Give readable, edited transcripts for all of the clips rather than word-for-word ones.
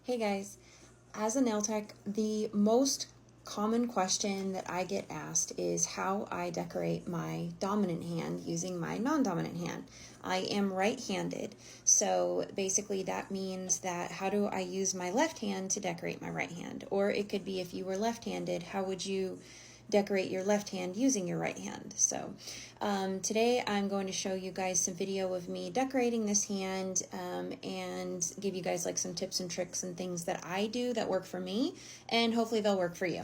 Hey guys, as a nail tech, the most common question that I get asked is how I decorate my dominant hand using my non-dominant hand. I am right-handed, so basically that means that how do I use my left hand to decorate my right hand? Or it could be if you were left-handed, how would you decorate your left hand using your right hand? So today I'm going to show you guys some video of me decorating this hand and give you guys like some tips and tricks and things that I do that work for me, and hopefully they'll work for you.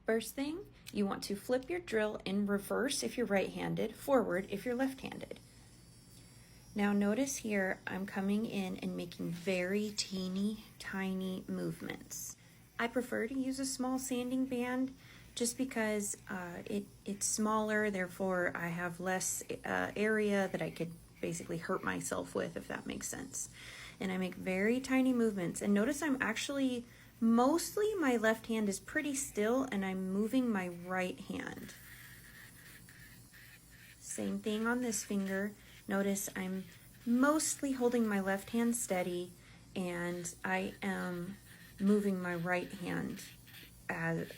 First thing, you want to flip your drill in reverse if you're right-handed, forward if you're left-handed. Now notice here I'm coming in and making very teeny tiny movements. I prefer to use a small sanding band just because it's smaller, therefore I have less area that I could basically hurt myself with, if that makes sense. And I make very tiny movements, and notice I'm actually mostly my left hand is pretty still and I'm moving my right hand. Same thing on this finger. Notice I'm mostly holding my left hand steady and I am moving my right hand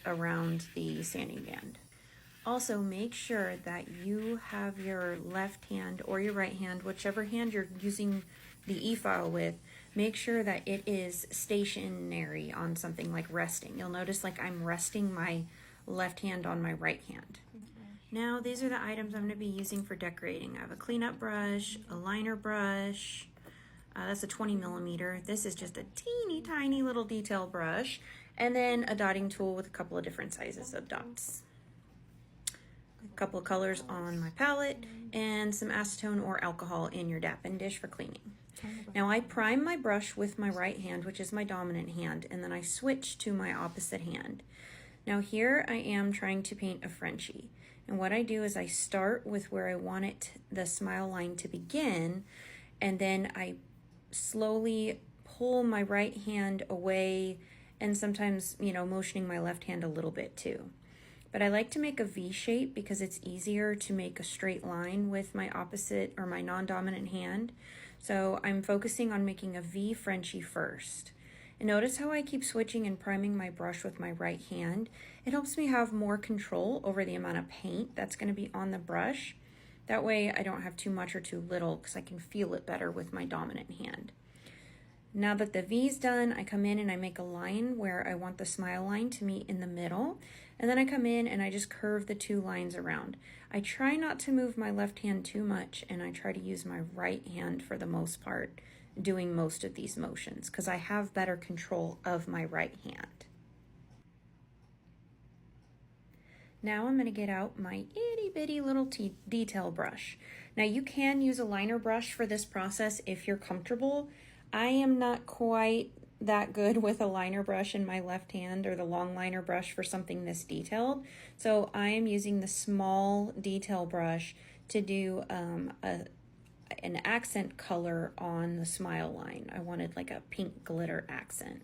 around the sanding band. Also, make sure that you have your left hand or your right hand, whichever hand you're using the e-file with, make sure that it is stationary on something like resting. You'll notice like I'm resting my left hand on my right hand. Now, these are the items I'm going to be using for decorating. I have a cleanup brush, a liner brush, that's a 20 millimeter. This is just a teeny tiny little detail brush, and then a dotting tool with a couple of different sizes of dots. A couple of colors on my palette, and some acetone or alcohol in your dappen dish for cleaning. Now I prime my brush with my right hand, which is my dominant hand, and then I switch to my opposite hand. Now here I am trying to paint a Frenchie, and what I do is I start with where I want the smile line to begin, and then I slowly pull my right hand away, and sometimes, motioning my left hand a little bit too. But I like to make a V shape because it's easier to make a straight line with my opposite or my non-dominant hand. So I'm focusing on making a V Frenchie first. And notice how I keep switching and priming my brush with my right hand. It helps me have more control over the amount of paint that's going to be on the brush. That way I don't have too much or too little because I can feel it better with my dominant hand. Now that the V's done, I come in and I make a line where I want the smile line to meet in the middle. And then I come in and I just curve the two lines around. I try not to move my left hand too much, and I try to use my right hand for the most part, doing most of these motions because I have better control of my right hand. Now I'm going to get out my itty bitty little detail brush. Now you can use a liner brush for this process if you're comfortable. I am not quite that good with a liner brush in my left hand, or the long liner brush for something this detailed. So I am using the small detail brush to do an accent color on the smile line. I wanted like a pink glitter accent.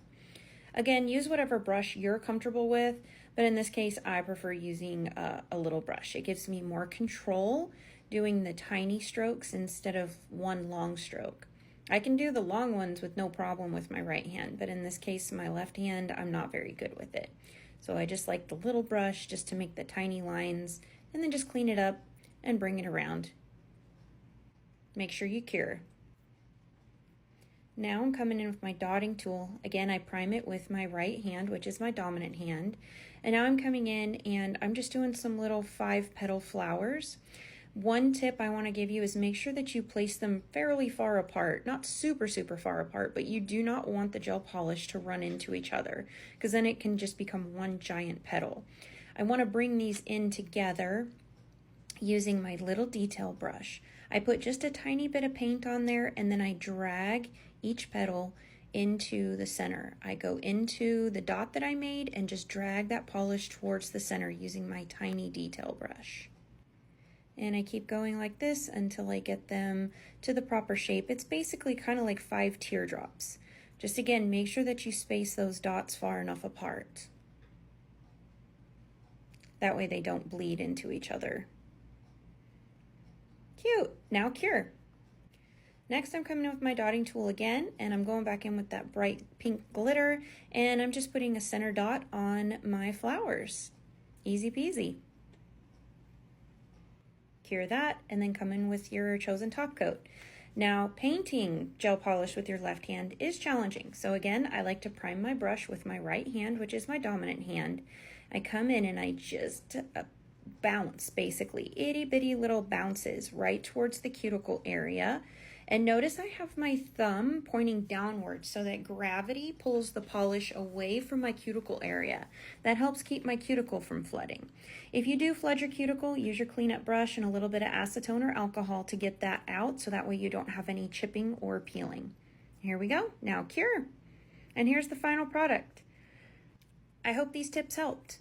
Again, use whatever brush you're comfortable with, but in this case, I prefer using a little brush. It gives me more control doing the tiny strokes instead of one long stroke. I can do the long ones with no problem with my right hand, but in this case, my left hand, I'm not very good with it. So I just like the little brush just to make the tiny lines, and then just clean it up and bring it around. Make sure you cure. Now I'm coming in with my dotting tool. Again, I prime it with my right hand, which is my dominant hand. And now I'm coming in and I'm just doing some little 5-petal flowers. One tip I want to give you is make sure that you place them fairly far apart, not super far apart, but you do not want the gel polish to run into each other because then it can just become one giant petal. I want to bring these in together using my little detail brush. I put just a tiny bit of paint on there, and then I drag each petal into the center. I go into the dot that I made and just drag that polish towards the center using my tiny detail brush. And I keep going like this until I get them to the proper shape. It's basically kind of like 5 teardrops. Just again, make sure that you space those dots far enough apart. That way they don't bleed into each other. Cute. Now cure. Next, I'm coming in with my dotting tool again, and I'm going back in with that bright pink glitter, and I'm just putting a center dot on my flowers. Easy peasy. Cure that, and then come in with your chosen top coat. Now, painting gel polish with your left hand is challenging. So again, I like to prime my brush with my right hand, which is my dominant hand. I come in and I just bounce, basically, itty bitty little bounces right towards the cuticle area. And notice I have my thumb pointing downwards so that gravity pulls the polish away from my cuticle area. That helps keep my cuticle from flooding. If you do flood your cuticle, use your cleanup brush and a little bit of acetone or alcohol to get that out, so that way you don't have any chipping or peeling. Here we go. Now cure. And here's the final product. I hope these tips helped.